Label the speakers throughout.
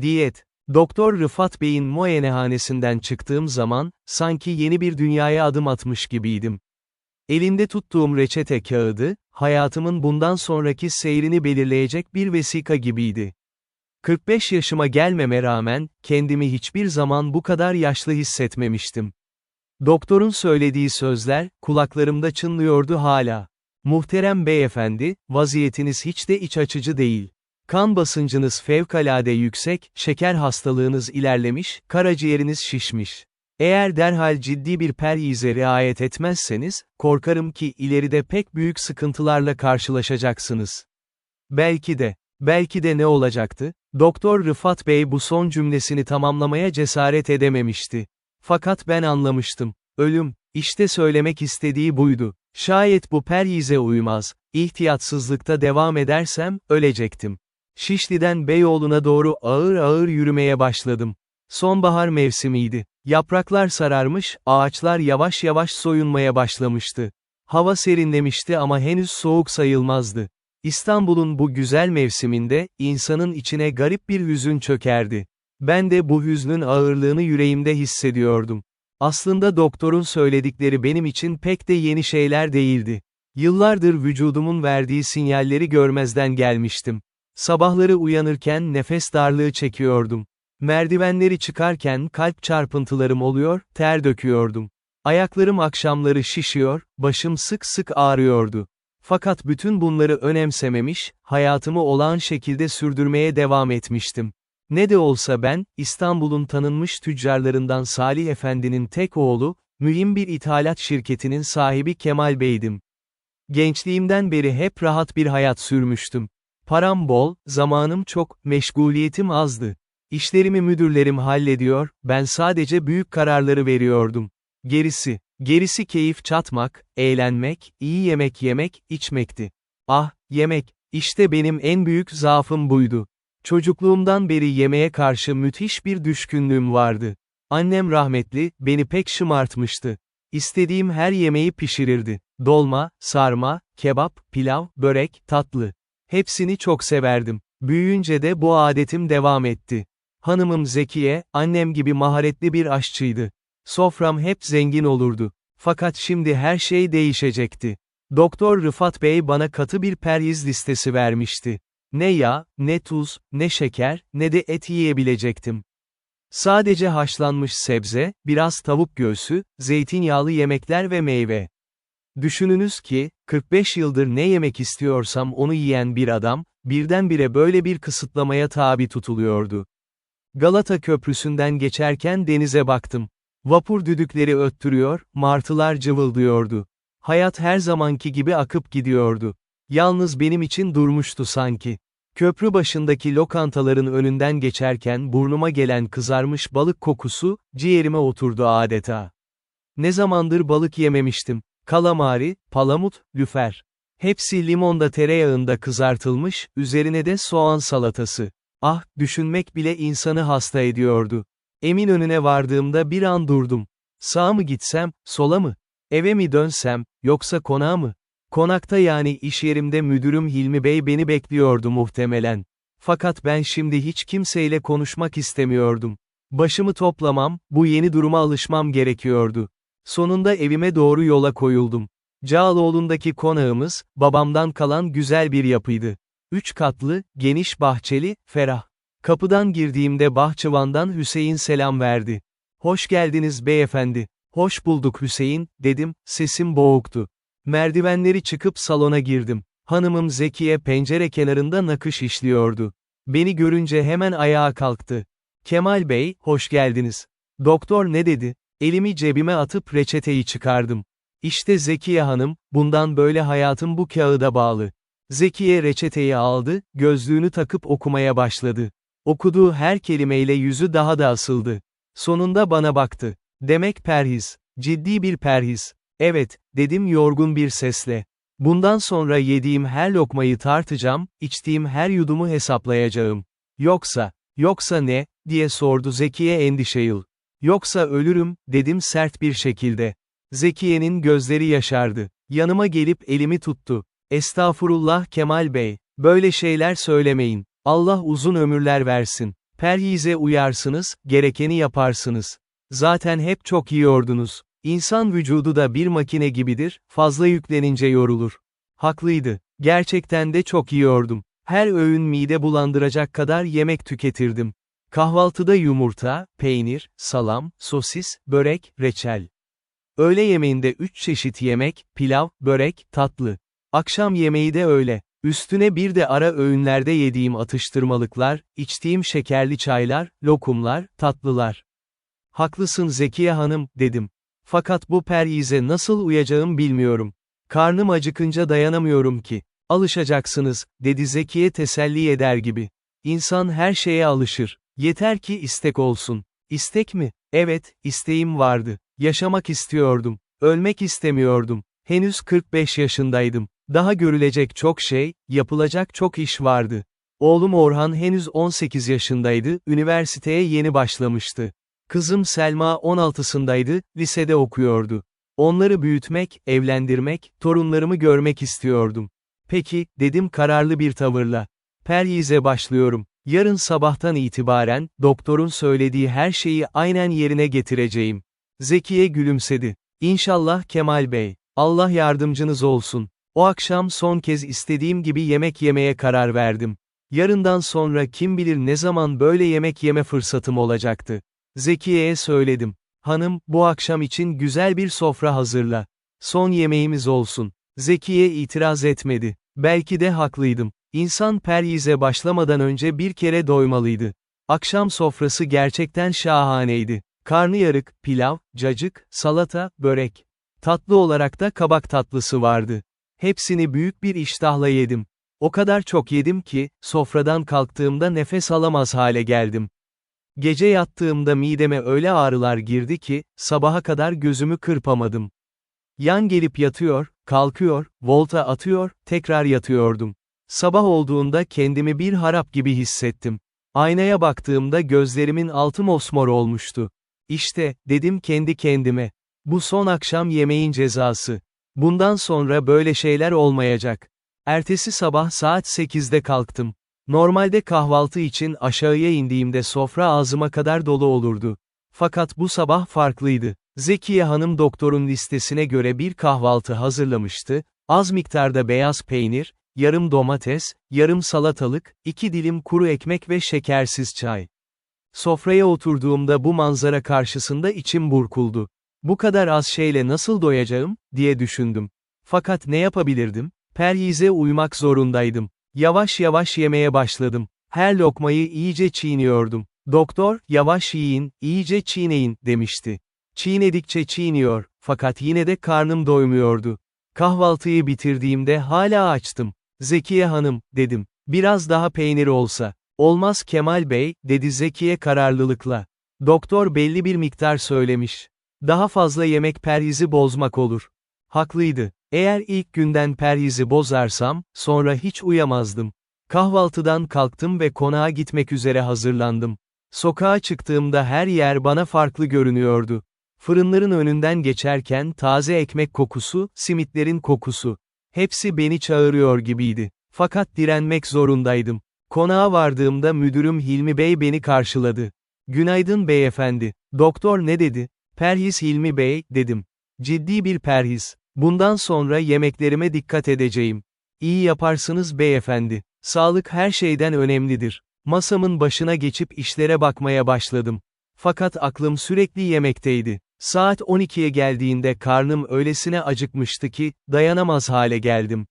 Speaker 1: Diyet. Doktor Rıfat Bey'in muayenehanesinden çıktığım zaman, sanki yeni bir dünyaya adım atmış gibiydim. Elinde tuttuğum reçete kağıdı, hayatımın bundan sonraki seyrini belirleyecek bir vesika gibiydi. 45 yaşıma gelmeme rağmen, kendimi hiçbir zaman bu kadar yaşlı hissetmemiştim. Doktorun söylediği sözler, kulaklarımda çınlıyordu hala. Muhterem beyefendi, vaziyetiniz hiç de iç açıcı değil. Kan basıncınız fevkalade yüksek, şeker hastalığınız ilerlemiş, karaciğeriniz şişmiş. Eğer derhal ciddi bir perhize riayet etmezseniz, korkarım ki ileride pek büyük sıkıntılarla karşılaşacaksınız. Belki de ne olacaktı? Doktor Rıfat Bey bu son cümlesini tamamlamaya cesaret edememişti. Fakat ben anlamıştım. Ölüm, işte söylemek istediği buydu. Şayet bu perhize uymaz, ihtiyatsızlıkta devam edersem, ölecektim. Şişli'den Beyoğlu'na doğru ağır ağır yürümeye başladım. Sonbahar mevsimiydi. Yapraklar sararmış, ağaçlar yavaş yavaş soyunmaya başlamıştı. Hava serinlemişti ama henüz soğuk sayılmazdı. İstanbul'un bu güzel mevsiminde, insanın içine garip bir hüzün çökerdi. Ben de bu hüznün ağırlığını yüreğimde hissediyordum. Aslında doktorun söyledikleri benim için pek de yeni şeyler değildi. Yıllardır vücudumun verdiği sinyalleri görmezden gelmiştim. Sabahları uyanırken nefes darlığı çekiyordum. Merdivenleri çıkarken kalp çarpıntılarım oluyor, ter döküyordum. Ayaklarım akşamları şişiyor, başım sık sık ağrıyordu. Fakat bütün bunları önemsememiş, hayatımı olağan şekilde sürdürmeye devam etmiştim. Ne de olsa ben, İstanbul'un tanınmış tüccarlarından Salih Efendi'nin tek oğlu, mühim bir ithalat şirketinin sahibi Kemal Bey'dim. Gençliğimden beri hep rahat bir hayat sürmüştüm. Param bol, zamanım çok, meşguliyetim azdı. İşlerimi müdürlerim hallediyor, ben sadece büyük kararları veriyordum. Gerisi keyif çatmak, eğlenmek, iyi yemek yemek, içmekti. Ah, yemek, işte benim en büyük zaafım buydu. Çocukluğumdan beri yemeğe karşı müthiş bir düşkünlüğüm vardı. Annem rahmetli, beni pek şımartmıştı. İstediğim her yemeği pişirirdi. Dolma, sarma, kebap, pilav, börek, tatlı. Hepsini çok severdim. Büyüyünce de bu adetim devam etti. Hanımım Zekiye, annem gibi maharetli bir aşçıydı. Sofram hep zengin olurdu. Fakat şimdi her şey değişecekti. Doktor Rıfat Bey bana katı bir perhiz listesi vermişti. Ne yağ, ne tuz, ne şeker, ne de et yiyebilecektim. Sadece haşlanmış sebze, biraz tavuk göğsü, zeytinyağlı yemekler ve meyve. Düşününüz ki, 45 yıldır ne yemek istiyorsam onu yiyen bir adam, birdenbire böyle bir kısıtlamaya tabi tutuluyordu. Galata Köprüsü'nden geçerken denize baktım. Vapur düdükleri öttürüyor, martılar cıvıldıyordu. Hayat her zamanki gibi akıp gidiyordu. Yalnız benim için durmuştu sanki. Köprü başındaki lokantaların önünden geçerken burnuma gelen kızarmış balık kokusu, ciğerime oturdu adeta. Ne zamandır balık yememiştim. Kalamari, palamut, lüfer. Hepsi limonda tereyağında kızartılmış, üzerine de soğan salatası. Ah, düşünmek bile insanı hasta ediyordu. Eminönü'ne vardığımda bir an durdum. Sağa mı gitsem, sola mı? Eve mi dönsem, yoksa konağa mı? Konakta yani iş yerimde müdürüm Hilmi Bey beni bekliyordu muhtemelen. Fakat ben şimdi hiç kimseyle konuşmak istemiyordum. Başımı toplamam, bu yeni duruma alışmam gerekiyordu. Sonunda evime doğru yola koyuldum. Cağaloğlu'ndaki konağımız, babamdan kalan güzel bir yapıydı. 3 katlı, geniş bahçeli, ferah. Kapıdan girdiğimde bahçıvandan Hüseyin selam verdi. "Hoş geldiniz beyefendi." "Hoş bulduk Hüseyin," dedim, sesim boğuktu. Merdivenleri çıkıp salona girdim. Hanımım Zekiye pencere kenarında nakış işliyordu. Beni görünce hemen ayağa kalktı. "Kemal Bey, hoş geldiniz." "Doktor ne dedi?" Elimi cebime atıp reçeteyi çıkardım. "İşte Zekiye Hanım, bundan böyle hayatım bu kağıda bağlı." Zekiye reçeteyi aldı, gözlüğünü takıp okumaya başladı. Okuduğu her kelimeyle yüzü daha da asıldı. Sonunda bana baktı. "Demek perhiz. Ciddi bir perhiz." "Evet," dedim yorgun bir sesle. "Bundan sonra yediğim her lokmayı tartacağım, içtiğim her yudumu hesaplayacağım." Yoksa ne?" diye sordu Zekiye endişeyle. "Yoksa ölürüm," dedim sert bir şekilde. Zekiye'nin gözleri yaşardı. Yanıma gelip elimi tuttu. "Estağfurullah Kemal Bey, böyle şeyler söylemeyin. Allah uzun ömürler versin." Perhize uyarsınız, gerekeni yaparsınız. Zaten hep çok yiyordunuz. İnsan vücudu da bir makine gibidir, fazla yüklenince yorulur. Haklıydı. Gerçekten de çok yiyordum. Her öğün mide bulandıracak kadar yemek tüketirdim. Kahvaltıda yumurta, peynir, salam, sosis, börek, reçel. Öğle yemeğinde 3 çeşit yemek, pilav, börek, tatlı. Akşam yemeği de öyle. Üstüne bir de ara öğünlerde yediğim atıştırmalıklar, içtiğim şekerli çaylar, lokumlar, tatlılar. Haklısın Zekiye Hanım, dedim. Fakat bu perhize nasıl uyacağım bilmiyorum. Karnım acıkınca dayanamıyorum ki. Alışacaksınız, dedi Zekiye teselli eder gibi. İnsan her şeye alışır. Yeter ki istek olsun. İstek mi? Evet, isteğim vardı. Yaşamak istiyordum. Ölmek istemiyordum. Henüz 45 yaşındaydım. Daha görülecek çok şey, yapılacak çok iş vardı. Oğlum Orhan henüz 18 yaşındaydı, üniversiteye yeni başlamıştı. Kızım Selma 16'sındaydı, lisede okuyordu. Onları büyütmek, evlendirmek, torunlarımı görmek istiyordum. Peki, dedim kararlı bir tavırla. Perhize başlıyorum. Yarın sabahtan itibaren, doktorun söylediği her şeyi aynen yerine getireceğim. Zekiye gülümsedi. İnşallah Kemal Bey. Allah yardımcınız olsun. O akşam son kez istediğim gibi yemek yemeye karar verdim. Yarından sonra kim bilir ne zaman böyle yemek yeme fırsatım olacaktı. Zekiye'ye söyledim. Hanım, bu akşam için güzel bir sofra hazırla. Son yemeğimiz olsun. Zekiye itiraz etmedi. Belki de haklıydım. İnsan perhize başlamadan önce bir kere doymalıydı. Akşam sofrası gerçekten şahaneydi. Karnıyarık, pilav, cacık, salata, börek. Tatlı olarak da kabak tatlısı vardı. Hepsini büyük bir iştahla yedim. O kadar çok yedim ki, sofradan kalktığımda nefes alamaz hale geldim. Gece yattığımda mideme öyle ağrılar girdi ki, sabaha kadar gözümü kırpamadım. Yan gelip yatıyor, kalkıyor, volta atıyor, tekrar yatıyordum. Sabah olduğunda kendimi bir harap gibi hissettim. Aynaya baktığımda gözlerimin altı mosmor olmuştu. İşte, dedim kendi kendime. Bu son akşam yemeğin cezası. Bundan sonra böyle şeyler olmayacak. Ertesi sabah saat 8'de kalktım. Normalde kahvaltı için aşağıya indiğimde sofra ağzıma kadar dolu olurdu. Fakat bu sabah farklıydı. Zekiye Hanım doktorun listesine göre bir kahvaltı hazırlamıştı, az miktarda beyaz peynir, yarım domates, yarım salatalık, 2 dilim kuru ekmek ve şekersiz çay. Sofraya oturduğumda bu manzara karşısında içim burkuldu. Bu kadar az şeyle nasıl doyacağım, diye düşündüm. Fakat ne yapabilirdim? Perhize uymak zorundaydım. Yavaş yavaş yemeye başladım. Her lokmayı iyice çiğniyordum. Doktor, yavaş yiyin, iyice çiğneyin, demişti. Çiğnedikçe çiğniyor, fakat yine de karnım doymuyordu. Kahvaltıyı bitirdiğimde hala açtım. Zekiye Hanım, dedim, biraz daha peynir olsa. Olmaz Kemal Bey, dedi Zekiye kararlılıkla. Doktor belli bir miktar söylemiş. Daha fazla yemek perhizi bozmak olur. Haklıydı. Eğer ilk günden perhizi bozarsam, sonra hiç uyamazdım. Kahvaltıdan kalktım ve konağa gitmek üzere hazırlandım. Sokağa çıktığımda her yer bana farklı görünüyordu. Fırınların önünden geçerken taze ekmek kokusu, simitlerin kokusu. Hepsi beni çağırıyor gibiydi. Fakat direnmek zorundaydım. Konağa vardığımda müdürüm Hilmi Bey beni karşıladı. Günaydın beyefendi. Doktor ne dedi? Perhiz Hilmi Bey, dedim. Ciddi bir perhiz. Bundan sonra yemeklerime dikkat edeceğim. İyi yaparsınız beyefendi. Sağlık her şeyden önemlidir. Masamın başına geçip işlere bakmaya başladım. Fakat aklım sürekli yemekteydi. Saat 12'ye geldiğinde karnım öylesine acıkmıştı ki, dayanamaz hale geldim.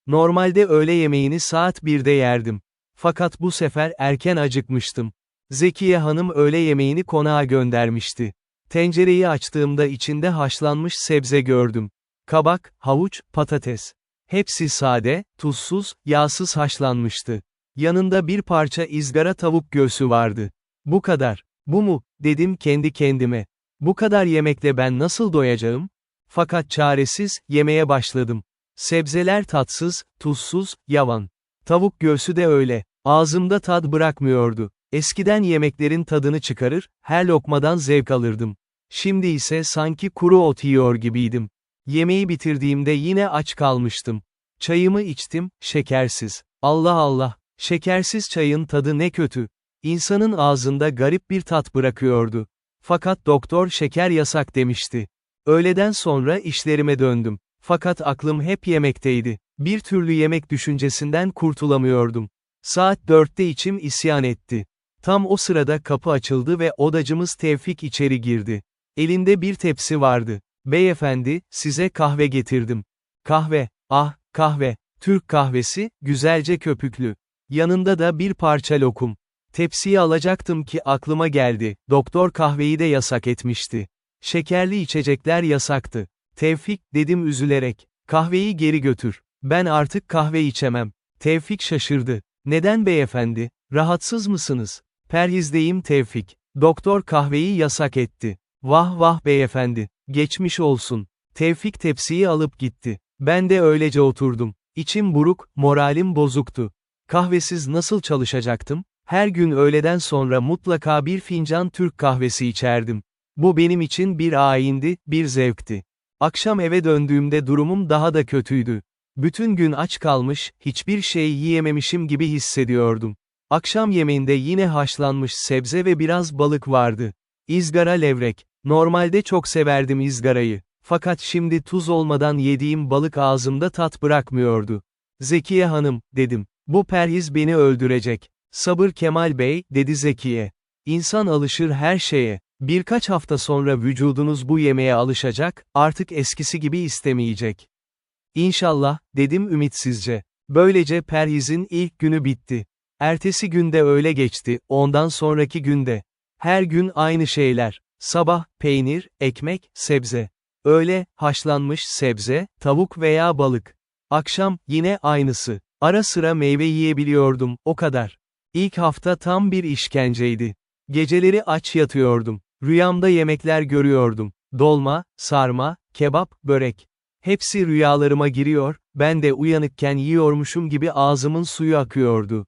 Speaker 1: Normalde öğle yemeğini saat 1'de yerdim. Fakat bu sefer erken acıkmıştım. Zekiye Hanım öğle yemeğini konağa göndermişti. Tencereyi açtığımda içinde haşlanmış sebze gördüm. Kabak, havuç, patates. Hepsi sade, tuzsuz, yağsız haşlanmıştı. Yanında bir parça izgara tavuk göğsü vardı. Bu kadar. Bu mu, dedim kendi kendime. Bu kadar yemekle ben nasıl doyacağım? Fakat çaresiz, yemeye başladım. Sebzeler tatsız, tuzsuz, yavan. Tavuk göğsü de öyle. Ağzımda tad bırakmıyordu. Eskiden yemeklerin tadını çıkarır, her lokmadan zevk alırdım. Şimdi ise sanki kuru ot yiyor gibiydim. Yemeği bitirdiğimde yine aç kalmıştım. Çayımı içtim, şekersiz. Allah Allah, şekersiz çayın tadı ne kötü. İnsanın ağzında garip bir tat bırakıyordu. Fakat doktor şeker yasak demişti. Öğleden sonra işlerime döndüm. Fakat aklım hep yemekteydi. Bir türlü yemek düşüncesinden kurtulamıyordum. Saat 4'te içim isyan etti. Tam o sırada kapı açıldı ve odacımız Tevfik içeri girdi. Elinde bir tepsi vardı. Beyefendi, size kahve getirdim. Kahve, ah, kahve, Türk kahvesi, güzelce köpüklü. Yanında da bir parça lokum. Tepsiyi alacaktım ki aklıma geldi, doktor kahveyi de yasak etmişti. Şekerli içecekler yasaktı. Tevfik, dedim üzülerek, kahveyi geri götür. Ben artık kahve içemem. Tevfik şaşırdı. Neden beyefendi, rahatsız mısınız? Perhizdeyim Tevfik. Doktor kahveyi yasak etti. Vah vah beyefendi, geçmiş olsun. Tevfik tepsiyi alıp gitti. Ben de öylece oturdum. İçim buruk, moralim bozuktu. Kahvesiz nasıl çalışacaktım? Her gün öğleden sonra mutlaka bir fincan Türk kahvesi içerdim. Bu benim için bir ayindi, bir zevkti. Akşam eve döndüğümde durumum daha da kötüydü. Bütün gün aç kalmış, hiçbir şey yiyememişim gibi hissediyordum. Akşam yemeğinde yine haşlanmış sebze ve biraz balık vardı. İzgara levrek. Normalde çok severdim izgarayı. Fakat şimdi tuz olmadan yediğim balık ağzımda tat bırakmıyordu. Zekiye Hanım, dedim. Bu perhiz beni öldürecek. Sabır Kemal Bey, dedi Zekiye. İnsan alışır her şeye. Birkaç hafta sonra vücudunuz bu yemeğe alışacak, artık eskisi gibi istemeyecek. İnşallah, dedim ümitsizce. Böylece perhizin ilk günü bitti. Ertesi günde öyle geçti, ondan sonraki günde. Her gün aynı şeyler. Sabah, peynir, ekmek, sebze. Öğle, haşlanmış sebze, tavuk veya balık. Akşam, yine aynısı. Ara sıra meyve yiyebiliyordum, o kadar. İlk hafta tam bir işkenceydi. Geceleri aç yatıyordum. Rüyamda yemekler görüyordum. Dolma, sarma, kebap, börek. Hepsi rüyalarıma giriyor, ben de uyanıkken yiyormuşum gibi ağzımın suyu akıyordu.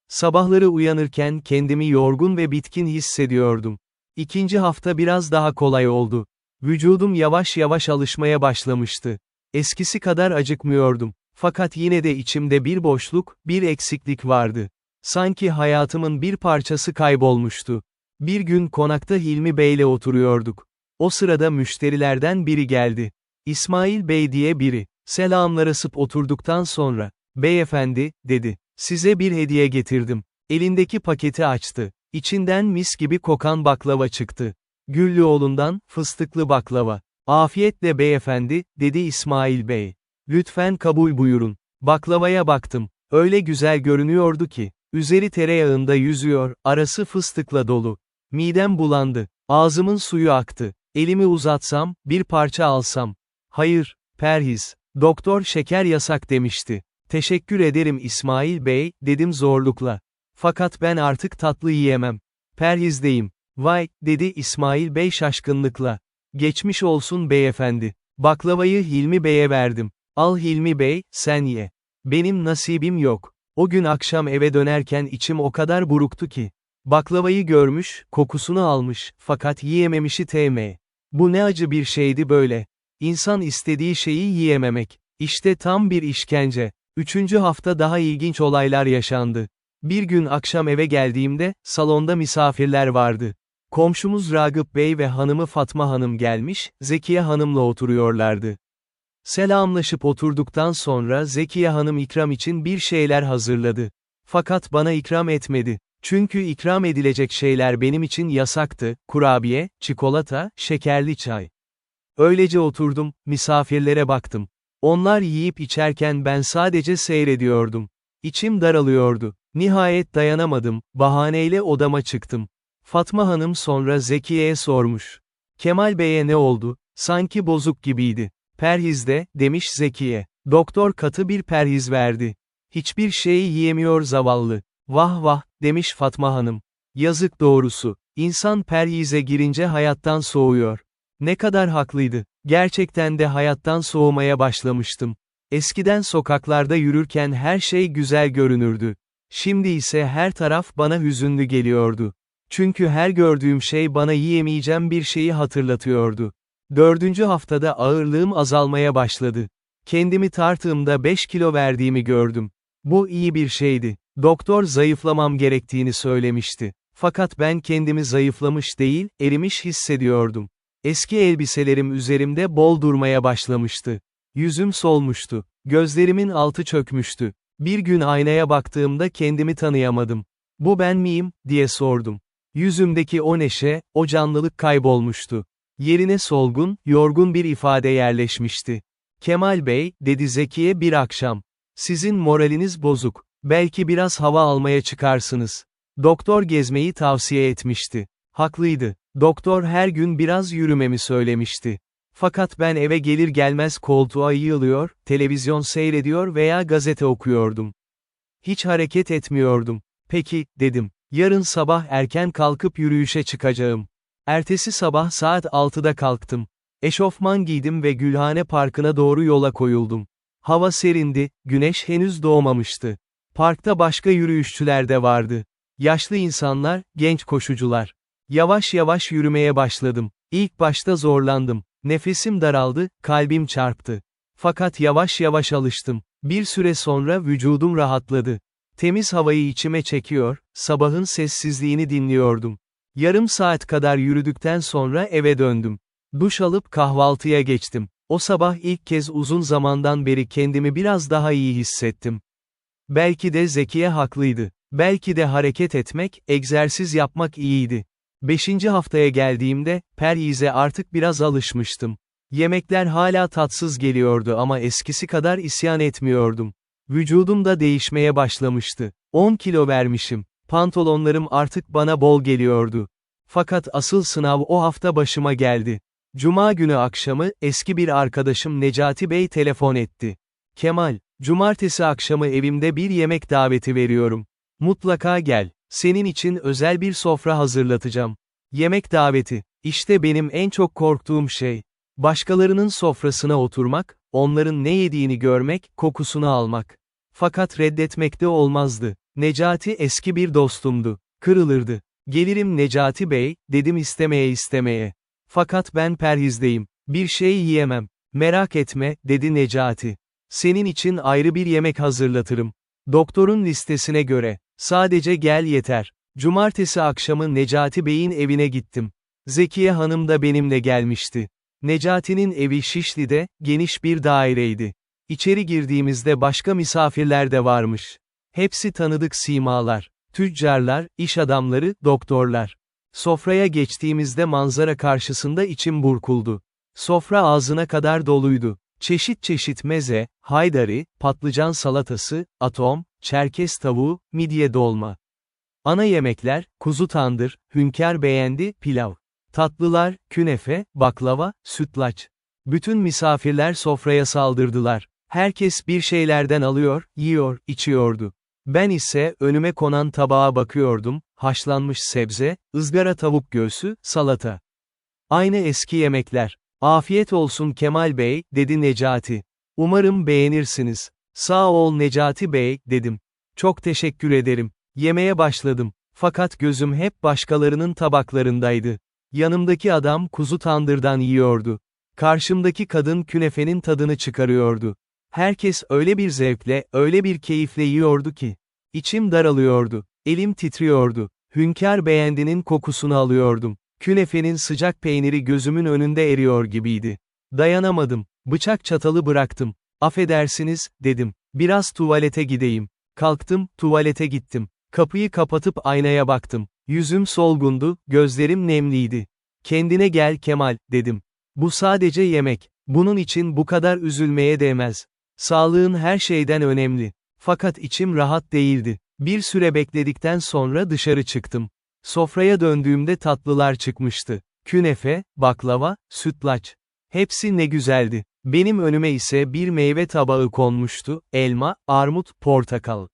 Speaker 1: Sabahları uyanırken kendimi yorgun ve bitkin hissediyordum. İkinci hafta biraz daha kolay oldu. Vücudum yavaş yavaş alışmaya başlamıştı. Eskisi kadar acıkmıyordum. Fakat yine de içimde bir boşluk, bir eksiklik vardı. Sanki hayatımın bir parçası kaybolmuştu. Bir gün konakta Hilmi Bey'le oturuyorduk. O sırada müşterilerden biri geldi. İsmail Bey diye biri. Selamlarasıp oturduktan sonra, beyefendi, dedi, size bir hediye getirdim. Elindeki paketi açtı. İçinden mis gibi kokan baklava çıktı. Güllüoğlu'ndan, fıstıklı baklava. Afiyetle beyefendi, dedi İsmail Bey. Lütfen kabul buyurun. Baklavaya baktım. Öyle güzel görünüyordu ki. Üzeri tereyağında yüzüyor, arası fıstıkla dolu. Midem bulandı. Ağzımın suyu aktı. Elimi uzatsam, bir parça alsam. Hayır, perhiz. Doktor şeker yasak demişti. Teşekkür ederim İsmail Bey, dedim zorlukla. Fakat ben artık tatlı yiyemem. Perhizdeyim. Vay, dedi İsmail Bey şaşkınlıkla. Geçmiş olsun beyefendi. Baklavayı Hilmi Bey'e verdim. Al Hilmi Bey, sen ye. Benim nasibim yok. O gün akşam eve dönerken içim o kadar buruktu ki. Baklavayı görmüş, kokusunu almış, fakat yiyememişi TM. Bu ne acı bir şeydi böyle. İnsan istediği şeyi yiyememek. İşte tam bir işkence. Üçüncü hafta daha ilginç olaylar yaşandı. Bir gün akşam eve geldiğimde, salonda misafirler vardı. Komşumuz Ragıp Bey ve hanımı Fatma Hanım gelmiş, Zekiye Hanım'la oturuyorlardı. Selamlaşıp oturduktan sonra Zekiye Hanım ikram için bir şeyler hazırladı. Fakat bana ikram etmedi. Çünkü ikram edilecek şeyler benim için yasaktı, kurabiye, çikolata, şekerli çay. Öylece oturdum, misafirlere baktım. Onlar yiyip içerken ben sadece seyrediyordum. İçim daralıyordu. Nihayet dayanamadım, bahaneyle odama çıktım. Fatma Hanım sonra Zekiye'ye sormuş. Kemal Bey'e ne oldu? Sanki bozuk gibiydi. Perhizde, demiş Zekiye. Doktor katı bir perhiz verdi. Hiçbir şeyi yiyemiyor zavallı. Vah vah, demiş Fatma Hanım. Yazık doğrusu. İnsan perhize girince hayattan soğuyor. Ne kadar haklıydı. Gerçekten de hayattan soğumaya başlamıştım. Eskiden sokaklarda yürürken her şey güzel görünürdü. Şimdi ise her taraf bana hüzünlü geliyordu. Çünkü her gördüğüm şey bana yiyemeyeceğim bir şeyi hatırlatıyordu. 4. haftada ağırlığım azalmaya başladı. Kendimi tartığımda 5 kilo verdiğimi gördüm. Bu iyi bir şeydi. Doktor zayıflamam gerektiğini söylemişti. Fakat ben kendimi zayıflamış değil, erimiş hissediyordum. Eski elbiselerim üzerimde bol durmaya başlamıştı. Yüzüm solmuştu. Gözlerimin altı çökmüştü. Bir gün aynaya baktığımda kendimi tanıyamadım. Bu ben miyim, diye sordum. Yüzümdeki o neşe, o canlılık kaybolmuştu. Yerine solgun, yorgun bir ifade yerleşmişti. Kemal Bey, dedi Zekiye bir akşam. Sizin moraliniz bozuk. Belki biraz hava almaya çıkarsınız. Doktor gezmeyi tavsiye etmişti. Haklıydı. Doktor her gün biraz yürümemi söylemişti. Fakat ben eve gelir gelmez koltuğa yığılıyor, televizyon seyrediyor veya gazete okuyordum. Hiç hareket etmiyordum. Peki, dedim. Yarın sabah erken kalkıp yürüyüşe çıkacağım. Ertesi sabah saat 6'da kalktım. Eşofman giydim ve Gülhane Parkı'na doğru yola koyuldum. Hava serindi, güneş henüz doğmamıştı. Parkta başka yürüyüşçüler de vardı. Yaşlı insanlar, genç koşucular. Yavaş yavaş yürümeye başladım. İlk başta zorlandım. Nefesim daraldı, kalbim çarptı. Fakat yavaş yavaş alıştım. Bir süre sonra vücudum rahatladı. Temiz havayı içime çekiyor, sabahın sessizliğini dinliyordum. Yarım saat kadar yürüdükten sonra eve döndüm. Duş alıp kahvaltıya geçtim. O sabah ilk kez uzun zamandan beri kendimi biraz daha iyi hissettim. Belki de Zekiye haklıydı. Belki de hareket etmek, egzersiz yapmak iyiydi. 5. haftaya geldiğimde, perhize artık biraz alışmıştım. Yemekler hala tatsız geliyordu ama eskisi kadar isyan etmiyordum. Vücudum da değişmeye başlamıştı. 10 kilo vermişim. Pantolonlarım artık bana bol geliyordu. Fakat asıl sınav o hafta başıma geldi. Cuma günü akşamı, eski bir arkadaşım Necati Bey telefon etti. Kemal, cumartesi akşamı evimde bir yemek daveti veriyorum. Mutlaka gel. Senin için özel bir sofra hazırlatacağım. Yemek daveti. İşte benim en çok korktuğum şey. Başkalarının sofrasına oturmak, onların ne yediğini görmek, kokusunu almak. Fakat reddetmek de olmazdı. Necati eski bir dostumdu. Kırılırdı. Gelirim Necati Bey, dedim istemeye. Fakat ben perhizdeyim. Bir şey yiyemem. Merak etme, dedi Necati. Senin için ayrı bir yemek hazırlatırım. Doktorun listesine göre. Sadece gel yeter. Cumartesi akşamı Necati Bey'in evine gittim. Zekiye Hanım da benimle gelmişti. Necati'nin evi Şişli'de, geniş bir daireydi. İçeri girdiğimizde başka misafirler de varmış. Hepsi tanıdık simalar. Tüccarlar, iş adamları, doktorlar. Sofraya geçtiğimizde manzara karşısında içim burkuldu. Sofra ağzına kadar doluydu. Çeşit çeşit meze, haydari, patlıcan salatası, atom, Çerkez tavuğu, midye dolma. Ana yemekler, kuzu tandır, hünkâr beğendi, pilav. Tatlılar, künefe, baklava, sütlaç. Bütün misafirler sofraya saldırdılar. Herkes bir şeylerden alıyor, yiyor, içiyordu. Ben ise önüme konan tabağa bakıyordum, haşlanmış sebze, ızgara tavuk göğsü, salata. Aynı eski yemekler. Afiyet olsun Kemal Bey, dedi Necati. Umarım beğenirsiniz. Sağ ol Necati Bey, dedim. Çok teşekkür ederim. Yemeye başladım. Fakat gözüm hep başkalarının tabaklarındaydı. Yanımdaki adam kuzu tandırdan yiyordu. Karşımdaki kadın künefenin tadını çıkarıyordu. Herkes öyle bir zevkle, öyle bir keyifle yiyordu ki. İçim daralıyordu. Elim titriyordu. Hünkâr beğendinin kokusunu alıyordum. Künefenin sıcak peyniri gözümün önünde eriyor gibiydi. Dayanamadım. Bıçak çatalı bıraktım. Affedersiniz, dedim. Biraz tuvalete gideyim. Kalktım, tuvalete gittim. Kapıyı kapatıp aynaya baktım. Yüzüm solgundu, gözlerim nemliydi. Kendine gel Kemal, dedim. Bu sadece yemek. Bunun için bu kadar üzülmeye değmez. Sağlığın her şeyden önemli. Fakat içim rahat değildi. Bir süre bekledikten sonra dışarı çıktım. Sofraya döndüğümde tatlılar çıkmıştı. Künefe, baklava, sütlaç. Hepsi ne güzeldi. Benim önüme ise bir meyve tabağı konmuştu, elma, armut, portakal.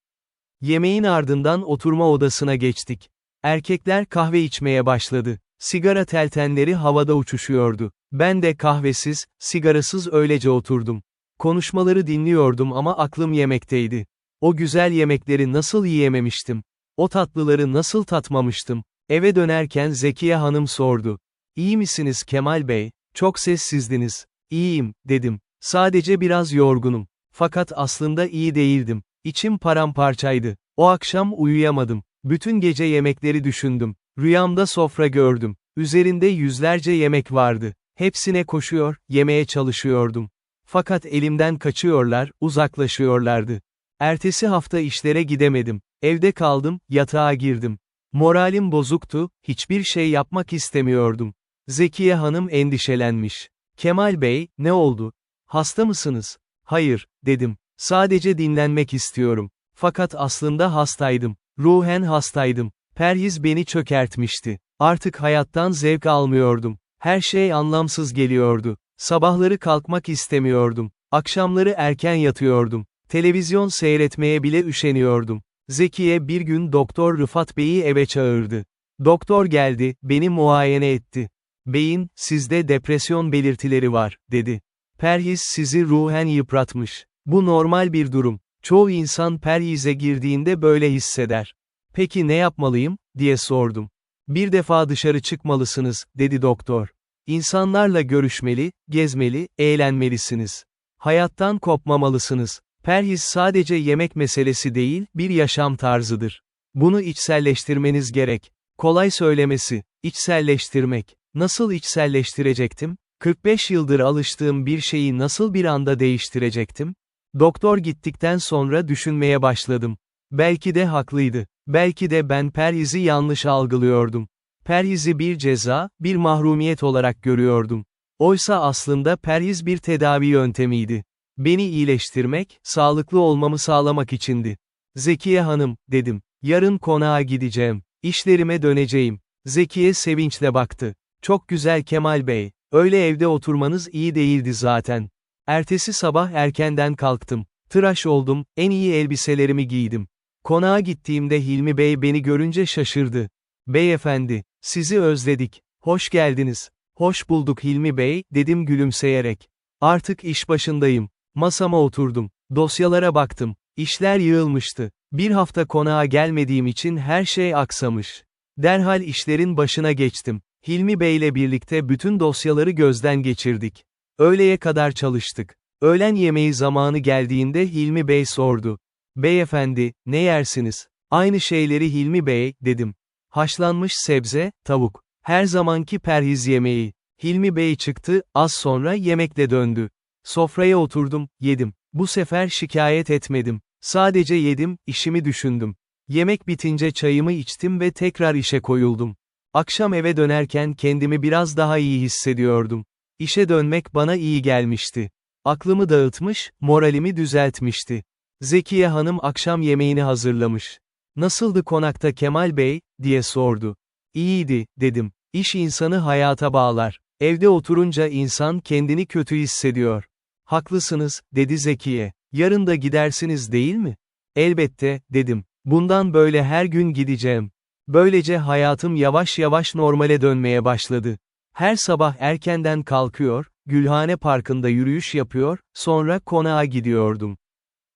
Speaker 1: Yemeğin ardından oturma odasına geçtik. Erkekler kahve içmeye başladı. Sigara teltenleri havada uçuşuyordu. Ben de kahvesiz, sigarasız öylece oturdum. Konuşmaları dinliyordum ama aklım yemekteydi. O güzel yemekleri nasıl yiyememiştim? O tatlıları nasıl tatmamıştım? Eve dönerken Zekiye Hanım sordu. İyi misiniz Kemal Bey? Çok sessizdiniz. İyiyim, dedim. Sadece biraz yorgunum. Fakat aslında iyi değildim. İçim paramparçaydı. O akşam uyuyamadım. Bütün gece yemekleri düşündüm. Rüyamda sofra gördüm. Üzerinde yüzlerce yemek vardı. Hepsine koşuyor, yemeye çalışıyordum. Fakat elimden kaçıyorlar, uzaklaşıyorlardı. Ertesi hafta işlere gidemedim. Evde kaldım, yatağa girdim. Moralim bozuktu, hiçbir şey yapmak istemiyordum. Zekiye Hanım endişelenmiş. Kemal Bey, ne oldu? Hasta mısınız? Hayır, dedim. Sadece dinlenmek istiyorum. Fakat aslında hastaydım. Ruhen hastaydım. Perhiz beni çökertmişti. Artık hayattan zevk almıyordum. Her şey anlamsız geliyordu. Sabahları kalkmak istemiyordum. Akşamları erken yatıyordum. Televizyon seyretmeye bile üşeniyordum. Zekiye bir gün Doktor Rıfat Bey'i eve çağırdı. Doktor geldi, beni muayene etti. Beyin, sizde depresyon belirtileri var, dedi. Perhiz sizi ruhen yıpratmış. Bu normal bir durum. Çoğu insan perhize girdiğinde böyle hisseder. Peki ne yapmalıyım, diye sordum. Bir defa dışarı çıkmalısınız, dedi doktor. İnsanlarla görüşmeli, gezmeli, eğlenmelisiniz. Hayattan kopmamalısınız. Perhiz sadece yemek meselesi değil, bir yaşam tarzıdır. Bunu içselleştirmeniz gerek. Kolay söylemesi, içselleştirmek. Nasıl içselleştirecektim? 45 yıldır alıştığım bir şeyi nasıl bir anda değiştirecektim? Doktor gittikten sonra düşünmeye başladım. Belki de haklıydı. Belki de ben perhizi yanlış algılıyordum. Perhizi bir ceza, bir mahrumiyet olarak görüyordum. Oysa aslında perhiz bir tedavi yöntemiydi. Beni iyileştirmek, sağlıklı olmamı sağlamak içindi. Zekiye Hanım, dedim. Yarın konağa gideceğim. İşlerime döneceğim. Zekiye sevinçle baktı. Çok güzel Kemal Bey. Öyle evde oturmanız iyi değildi zaten. Ertesi sabah erkenden kalktım. Tıraş oldum, en iyi elbiselerimi giydim. Konağa gittiğimde Hilmi Bey beni görünce şaşırdı. Beyefendi, sizi özledik. Hoş geldiniz. Hoş bulduk Hilmi Bey, dedim gülümseyerek. Artık iş başındayım. Masama oturdum. Dosyalara baktım. İşler yığılmıştı. Bir hafta konağa gelmediğim için her şey aksamış. Derhal işlerin başına geçtim. Hilmi Bey'le birlikte bütün dosyaları gözden geçirdik. Öğleye kadar çalıştık. Öğlen yemeği zamanı geldiğinde Hilmi Bey sordu. Beyefendi, ne yersiniz? Aynı şeyleri Hilmi Bey, dedim. Haşlanmış sebze, tavuk. Her zamanki perhiz yemeği. Hilmi Bey çıktı, az sonra yemekle döndü. Sofraya oturdum, yedim. Bu sefer şikayet etmedim. Sadece yedim, işimi düşündüm. Yemek bitince çayımı içtim ve tekrar işe koyuldum. Akşam eve dönerken kendimi biraz daha iyi hissediyordum. İşe dönmek bana iyi gelmişti. Aklımı dağıtmış, moralimi düzeltmişti. Zekiye Hanım akşam yemeğini hazırlamış. Nasıldı konakta Kemal Bey, diye sordu. İyiydi, dedim. İş insanı hayata bağlar. Evde oturunca insan kendini kötü hissediyor. Haklısınız, dedi Zekiye. Yarın da gidersiniz değil mi? Elbette, dedim. Bundan böyle her gün gideceğim. Böylece hayatım yavaş yavaş normale dönmeye başladı. Her sabah erkenden kalkıyor, Gülhane Parkı'nda yürüyüş yapıyor, sonra konağa gidiyordum.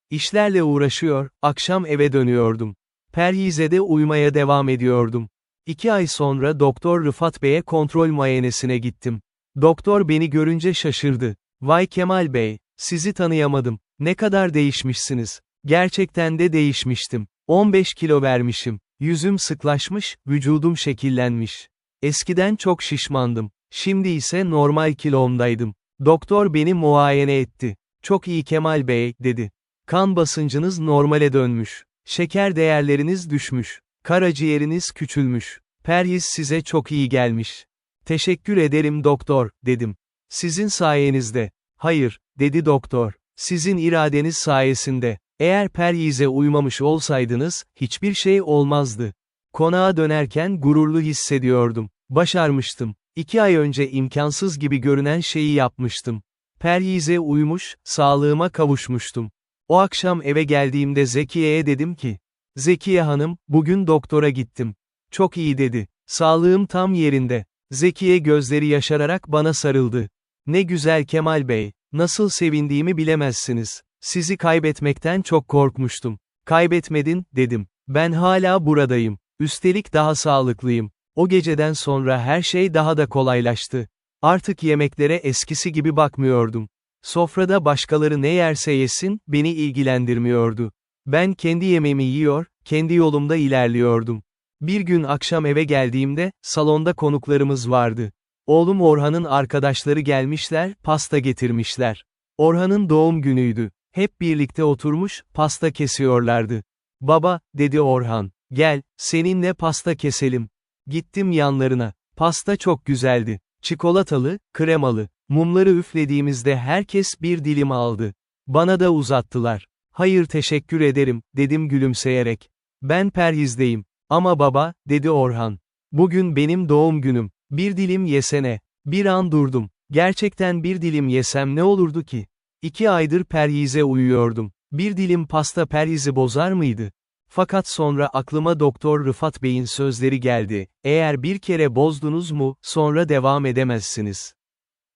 Speaker 1: İşlerle uğraşıyor, akşam eve dönüyordum. Perhize'de uyumaya devam ediyordum. 2 ay sonra Doktor Rıfat Bey'e kontrol muayenesine gittim. Doktor beni görünce şaşırdı. Vay Kemal Bey, sizi tanıyamadım. Ne kadar değişmişsiniz. Gerçekten de değişmiştim. 15 kilo vermişim. Yüzüm sıklaşmış, vücudum şekillenmiş. Eskiden çok şişmandım. Şimdi ise normal kilomdaydım. Doktor beni muayene etti. Çok iyi Kemal Bey, dedi. Kan basıncınız normale dönmüş. Şeker değerleriniz düşmüş. Karaciğeriniz küçülmüş. Perhiz size çok iyi gelmiş. Teşekkür ederim doktor, dedim. Sizin sayenizde. Hayır, dedi doktor. Sizin iradeniz sayesinde. Eğer perhize uymamış olsaydınız, hiçbir şey olmazdı. Konağa dönerken gururlu hissediyordum. Başarmıştım. 2 ay önce imkansız gibi görünen şeyi yapmıştım. Perhize uymuş, sağlığıma kavuşmuştum. O akşam eve geldiğimde Zekiye'ye dedim ki, Zekiye Hanım, bugün doktora gittim. Çok iyi dedi. Sağlığım tam yerinde. Zekiye gözleri yaşararak bana sarıldı. Ne güzel Kemal Bey, nasıl sevindiğimi bilemezsiniz. Sizi kaybetmekten çok korkmuştum. Kaybetmedin, dedim. Ben hala buradayım. Üstelik daha sağlıklıyım. O geceden sonra her şey daha da kolaylaştı. Artık yemeklere eskisi gibi bakmıyordum. Sofrada başkaları ne yerse yesin, beni ilgilendirmiyordu. Ben kendi yemeğimi yiyor, kendi yolumda ilerliyordum. Bir gün akşam eve geldiğimde, salonda konuklarımız vardı. Oğlum Orhan'ın arkadaşları gelmişler, pasta getirmişler. Orhan'ın doğum günüydü. Hep birlikte oturmuş, pasta kesiyorlardı. Baba, dedi Orhan, gel, seninle pasta keselim. Gittim yanlarına. Pasta çok güzeldi. Çikolatalı, kremalı. Mumları üflediğimizde herkes bir dilim aldı. Bana da uzattılar. Hayır teşekkür ederim, dedim gülümseyerek. Ben perhizdeyim. Ama baba, dedi Orhan. Bugün benim doğum günüm. Bir dilim yesene. Bir an durdum. Gerçekten bir dilim yesem ne olurdu ki? 2 aydır perhize uyuyordum. Bir dilim pasta perhizi bozar mıydı? Fakat sonra aklıma Doktor Rıfat Bey'in sözleri geldi. Eğer bir kere bozdunuz mu, sonra devam edemezsiniz.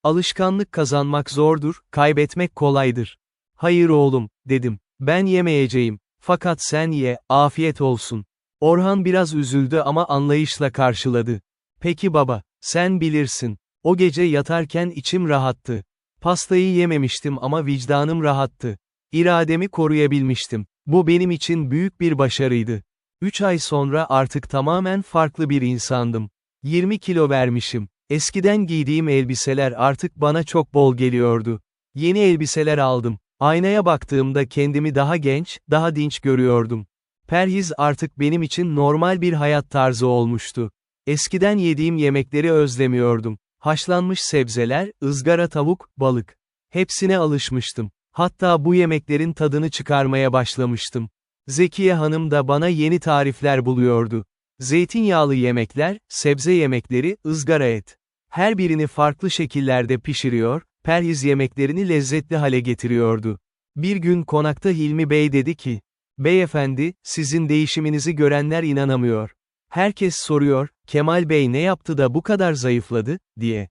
Speaker 1: Alışkanlık kazanmak zordur, kaybetmek kolaydır. Hayır oğlum, dedim. Ben yemeyeceğim. Fakat sen ye, afiyet olsun. Orhan biraz üzüldü ama anlayışla karşıladı. Peki baba, sen bilirsin. O gece yatarken içim rahattı. Pastayı yememiştim ama vicdanım rahattı. İrademi koruyabilmiştim. Bu benim için büyük bir başarıydı. 3 ay sonra artık tamamen farklı bir insandım. 20 kilo vermişim. Eskiden giydiğim elbiseler artık bana çok bol geliyordu. Yeni elbiseler aldım. Aynaya baktığımda kendimi daha genç, daha dinç görüyordum. Perhiz artık benim için normal bir hayat tarzı olmuştu. Eskiden yediğim yemekleri özlemiyordum. Haşlanmış sebzeler, ızgara tavuk, balık. Hepsine alışmıştım. Hatta bu yemeklerin tadını çıkarmaya başlamıştım. Zekiye Hanım da bana yeni tarifler buluyordu. Zeytinyağlı yemekler, sebze yemekleri, ızgara et. Her birini farklı şekillerde pişiriyor, perhiz yemeklerini lezzetli hale getiriyordu. Bir gün konakta Hilmi Bey dedi ki, "Beyefendi, sizin değişiminizi görenler inanamıyor. Herkes soruyor, Kemal Bey ne yaptı da bu kadar zayıfladı, diye."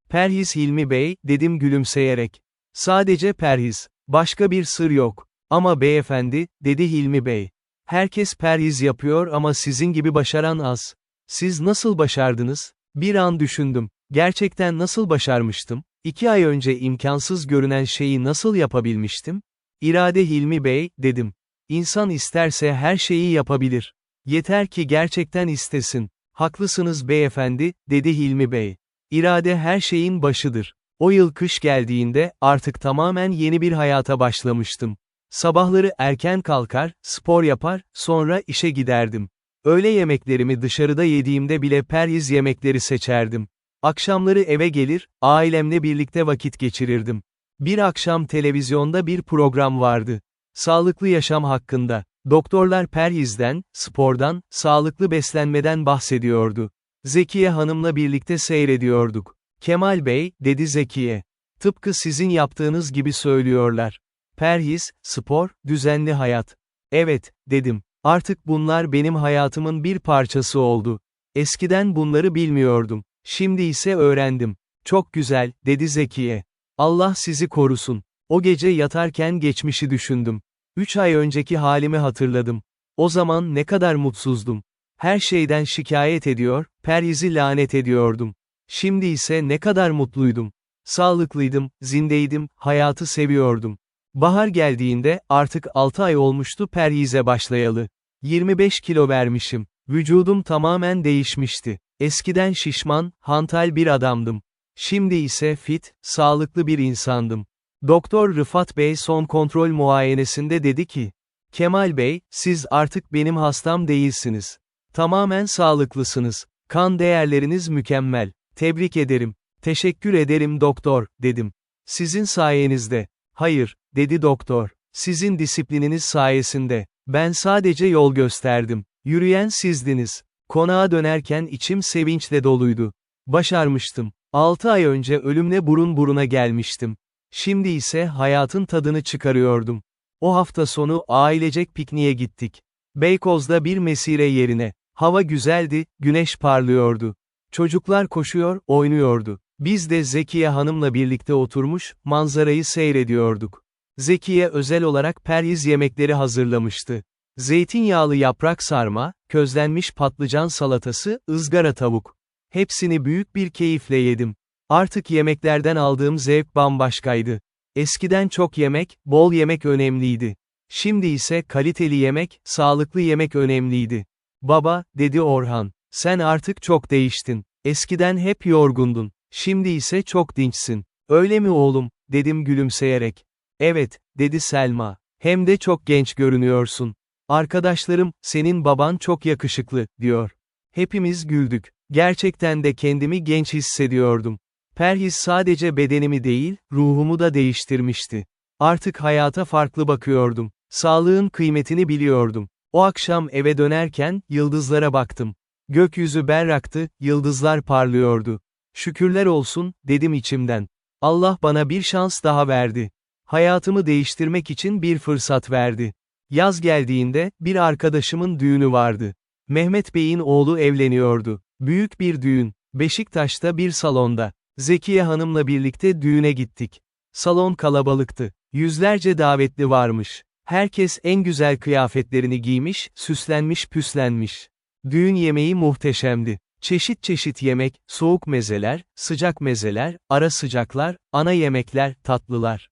Speaker 1: "Perhiz Hilmi Bey," dedim gülümseyerek. "Sadece perhiz. Başka bir sır yok. Ama beyefendi," dedi Hilmi Bey. "Herkes perhiz yapıyor ama sizin gibi başaran az. Siz nasıl başardınız?" Bir an düşündüm. Gerçekten nasıl başarmıştım? 2 ay önce imkansız görünen şeyi nasıl yapabilmiştim? "İrade Hilmi Bey," dedim. "İnsan isterse her şeyi yapabilir. Yeter ki gerçekten istesin." "Haklısınız beyefendi," dedi Hilmi Bey. "İrade her şeyin başıdır." O yıl kış geldiğinde, artık tamamen yeni bir hayata başlamıştım. Sabahları erken kalkar, spor yapar, sonra işe giderdim. Öğle yemeklerimi dışarıda yediğimde bile perhiz yemekleri seçerdim. Akşamları eve gelir, ailemle birlikte vakit geçirirdim. Bir akşam televizyonda bir program vardı. Sağlıklı yaşam hakkında. Doktorlar perhizden, spordan, sağlıklı beslenmeden bahsediyordu. Zekiye Hanım'la birlikte seyrediyorduk. "Kemal Bey," dedi Zekiye. "Tıpkı sizin yaptığınız gibi söylüyorlar. Perhiz, spor, düzenli hayat." "Evet," dedim. "Artık bunlar benim hayatımın bir parçası oldu. Eskiden bunları bilmiyordum. Şimdi ise öğrendim." "Çok güzel," dedi Zekiye. "Allah sizi korusun." O gece yatarken geçmişi düşündüm. 3 ay önceki halimi hatırladım. O zaman ne kadar mutsuzdum. Her şeyden şikayet ediyor, perhizi lanet ediyordum. Şimdi ise ne kadar mutluydum. Sağlıklıydım, zindeydim, hayatı seviyordum. Bahar geldiğinde, artık 6 ay olmuştu perhize başlayalı. 25 kilo vermişim. Vücudum tamamen değişmişti. Eskiden şişman, hantal bir adamdım. Şimdi ise fit, sağlıklı bir insandım. Doktor Rıfat Bey son kontrol muayenesinde dedi ki, "Kemal Bey, siz artık benim hastam değilsiniz. Tamamen sağlıklısınız. Kan değerleriniz mükemmel. Tebrik ederim." "Teşekkür ederim doktor," dedim. "Sizin sayenizde." "Hayır," dedi doktor. "Sizin disiplininiz sayesinde. Ben sadece yol gösterdim. Yürüyen sizdiniz." Konağa dönerken içim sevinçle doluydu. Başarmıştım. 6 ay önce ölümle burun buruna gelmiştim. Şimdi ise hayatın tadını çıkarıyordum. O hafta sonu ailecek pikniğe gittik. Beykoz'da bir mesire yerine. Hava güzeldi, güneş parlıyordu. Çocuklar koşuyor, oynuyordu. Biz de Zekiye Hanım'la birlikte oturmuş, manzarayı seyrediyorduk. Zekiye özel olarak perhiz yemekleri hazırlamıştı. Zeytinyağlı yaprak sarma, közlenmiş patlıcan salatası, ızgara tavuk. Hepsini büyük bir keyifle yedim. Artık yemeklerden aldığım zevk bambaşkaydı. Eskiden çok yemek, bol yemek önemliydi. Şimdi ise kaliteli yemek, sağlıklı yemek önemliydi. Baba, dedi Orhan, sen artık çok değiştin. Eskiden hep yorgundun. Şimdi ise çok dinçsin. Öyle mi oğlum, dedim gülümseyerek. Evet, dedi Selma. Hem de çok genç görünüyorsun. Arkadaşlarım, senin baban çok yakışıklı, diyor. Hepimiz güldük. Gerçekten de kendimi genç hissediyordum. Perhiz sadece bedenimi değil, ruhumu da değiştirmişti. Artık hayata farklı bakıyordum. Sağlığın kıymetini biliyordum. O akşam eve dönerken, yıldızlara baktım. Gökyüzü berraktı, yıldızlar parlıyordu. Şükürler olsun, dedim içimden. Allah bana bir şans daha verdi. Hayatımı değiştirmek için bir fırsat verdi. Yaz geldiğinde, bir arkadaşımın düğünü vardı. Mehmet Bey'in oğlu evleniyordu. Büyük bir düğün. Beşiktaş'ta bir salonda. Zekiye Hanım'la birlikte düğüne gittik. Salon kalabalıktı. Yüzlerce davetli varmış. Herkes en güzel kıyafetlerini giymiş, süslenmiş püslenmiş. Düğün yemeği muhteşemdi. Çeşit çeşit yemek, soğuk mezeler, sıcak mezeler, ara sıcaklar, ana yemekler, tatlılar.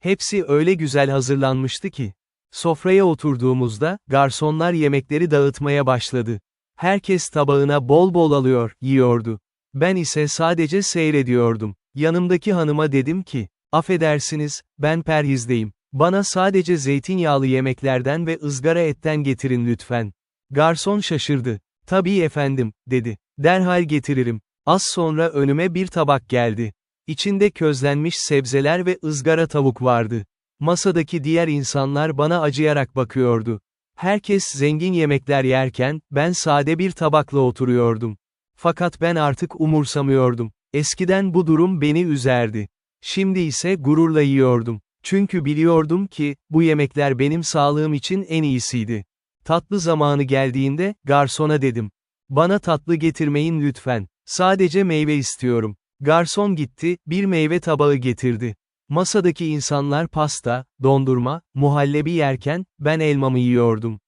Speaker 1: Hepsi öyle güzel hazırlanmıştı ki. Sofraya oturduğumuzda, garsonlar yemekleri dağıtmaya başladı. Herkes tabağına bol bol alıyor, yiyordu. Ben ise sadece seyrediyordum. Yanımdaki hanıma dedim ki, affedersiniz, ben perhizdeyim. Bana sadece zeytinyağlı yemeklerden ve ızgara etten getirin lütfen. Garson şaşırdı. Tabii efendim, dedi. Derhal getiririm. Az sonra önüme bir tabak geldi. İçinde közlenmiş sebzeler ve ızgara tavuk vardı. Masadaki diğer insanlar bana acıyarak bakıyordu. Herkes zengin yemekler yerken, ben sade bir tabakla oturuyordum. Fakat ben artık umursamıyordum. Eskiden bu durum beni üzerdi. Şimdi ise gururla yiyordum. Çünkü biliyordum ki, bu yemekler benim sağlığım için en iyisiydi. Tatlı zamanı geldiğinde, garsona dedim. Bana tatlı getirmeyin lütfen. Sadece meyve istiyorum. Garson gitti, bir meyve tabağı getirdi. Masadaki insanlar pasta, dondurma, muhallebi yerken, ben elmamı yiyordum.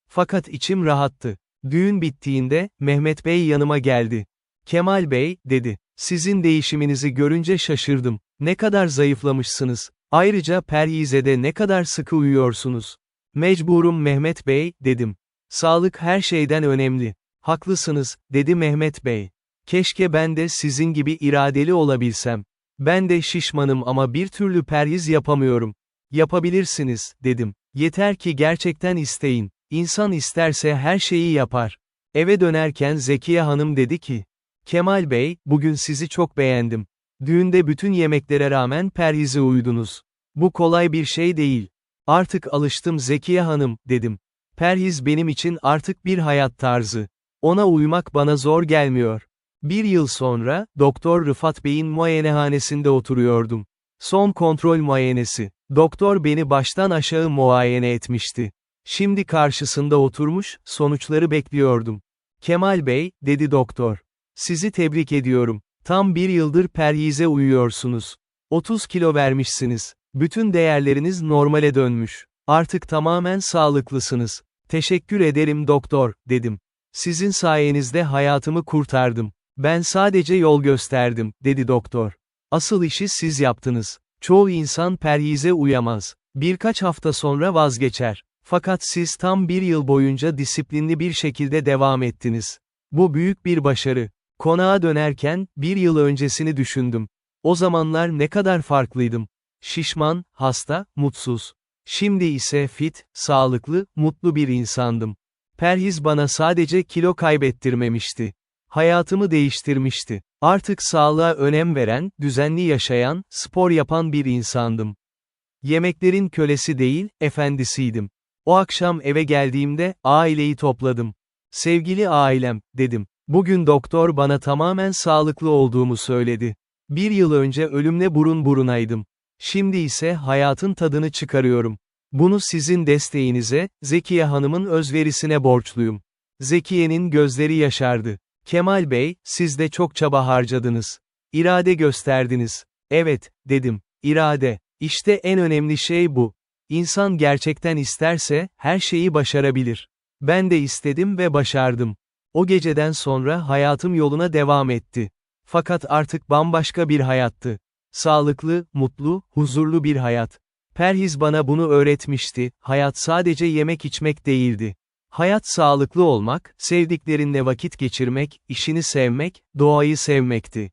Speaker 1: Fakat içim rahattı. Düğün bittiğinde, Mehmet Bey yanıma geldi. Kemal Bey, dedi. Sizin değişiminizi görünce şaşırdım. Ne kadar zayıflamışsınız. Ayrıca perhizede ne kadar sıkı uyuyorsunuz. Mecburum Mehmet Bey, dedim. Sağlık her şeyden önemli. Haklısınız, dedi Mehmet Bey. Keşke ben de sizin gibi iradeli olabilsem. Ben de şişmanım ama bir türlü perhiz yapamıyorum. Yapabilirsiniz, dedim. Yeter ki gerçekten isteyin. İnsan isterse her şeyi yapar. Eve dönerken Zekiye Hanım dedi ki, Kemal Bey, bugün sizi çok beğendim. Düğünde bütün yemeklere rağmen perhize uydunuz. Bu kolay bir şey değil. Artık alıştım Zekiye Hanım, dedim. Perhiz benim için artık bir hayat tarzı. Ona uymak bana zor gelmiyor. Bir yıl sonra, Doktor Rıfat Bey'in muayenehanesinde oturuyordum. Son kontrol muayenesi. Doktor beni baştan aşağı muayene etmişti. Şimdi karşısında oturmuş, sonuçları bekliyordum. Kemal Bey, dedi doktor. Sizi tebrik ediyorum. Tam bir yıldır perhize uyuyorsunuz. 30 kilo vermişsiniz. Bütün değerleriniz normale dönmüş. Artık tamamen sağlıklısınız. Teşekkür ederim doktor, dedim. Sizin sayenizde hayatımı kurtardım. Ben sadece yol gösterdim, dedi doktor. Asıl işi siz yaptınız. Çoğu insan perhize uyamaz. Birkaç hafta sonra vazgeçer. Fakat siz tam bir yıl boyunca disiplinli bir şekilde devam ettiniz. Bu büyük bir başarı. Konağa dönerken, bir yıl öncesini düşündüm. O zamanlar ne kadar farklıydım. Şişman, hasta, mutsuz. Şimdi ise fit, sağlıklı, mutlu bir insandım. Perhiz bana sadece kilo kaybettirmemişti. Hayatımı değiştirmişti. Artık sağlığa önem veren, düzenli yaşayan, spor yapan bir insandım. Yemeklerin kölesi değil, efendisiydim. O akşam eve geldiğimde, aileyi topladım. Sevgili ailem, dedim. Bugün doktor bana tamamen sağlıklı olduğumu söyledi. Bir yıl önce ölümle burun burunaydım. Şimdi ise hayatın tadını çıkarıyorum. Bunu sizin desteğinize, Zekiye Hanım'ın özverisine borçluyum. Zekiye'nin gözleri yaşardı. Kemal Bey, siz de çok çaba harcadınız. İrade gösterdiniz. Evet, dedim. İrade. İşte en önemli şey bu. İnsan gerçekten isterse, her şeyi başarabilir. Ben de istedim ve başardım. O geceden sonra hayatım yoluna devam etti. Fakat artık bambaşka bir hayattı. Sağlıklı, mutlu, huzurlu bir hayat. Perhiz bana bunu öğretmişti, hayat sadece yemek içmek değildi. Hayat sağlıklı olmak, sevdiklerinle vakit geçirmek, işini sevmek, doğayı sevmekti.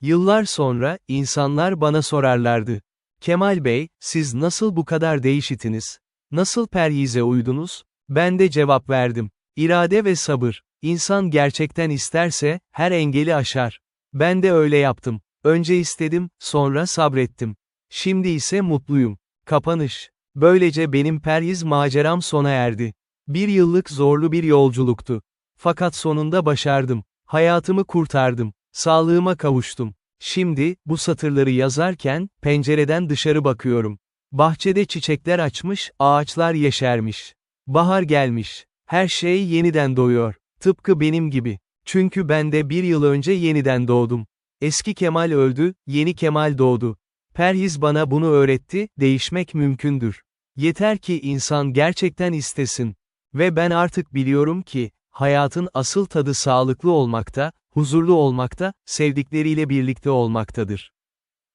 Speaker 1: Yıllar sonra, insanlar bana sorarlardı. Kemal Bey, siz nasıl bu kadar değiştiniz? Nasıl perhize uydunuz? Ben de cevap verdim. İrade ve sabır. İnsan gerçekten isterse, her engeli aşar. Ben de öyle yaptım. Önce istedim, sonra sabrettim. Şimdi ise mutluyum. Kapanış. Böylece benim perhiz maceram sona erdi. Bir yıllık zorlu bir yolculuktu. Fakat sonunda başardım. Hayatımı kurtardım. Sağlığıma kavuştum. Şimdi, bu satırları yazarken, pencereden dışarı bakıyorum. Bahçede çiçekler açmış, ağaçlar yeşermiş. Bahar gelmiş. Her şey yeniden doğuyor. Tıpkı benim gibi. Çünkü ben de bir yıl önce yeniden doğdum. Eski Kemal öldü, yeni Kemal doğdu. Perhiz bana bunu öğretti, değişmek mümkündür. Yeter ki insan gerçekten istesin. Ve ben artık biliyorum ki, hayatın asıl tadı sağlıklı olmakta, huzurlu olmakta, sevdikleriyle birlikte olmaktadır.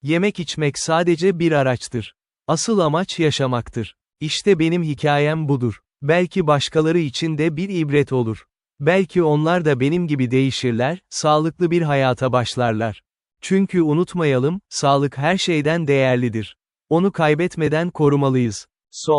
Speaker 1: Yemek içmek sadece bir araçtır. Asıl amaç yaşamaktır. İşte benim hikayem budur. Belki başkaları için de bir ibret olur. Belki onlar da benim gibi değişirler, sağlıklı bir hayata başlarlar. Çünkü unutmayalım, sağlık her şeyden değerlidir. Onu kaybetmeden korumalıyız. Son.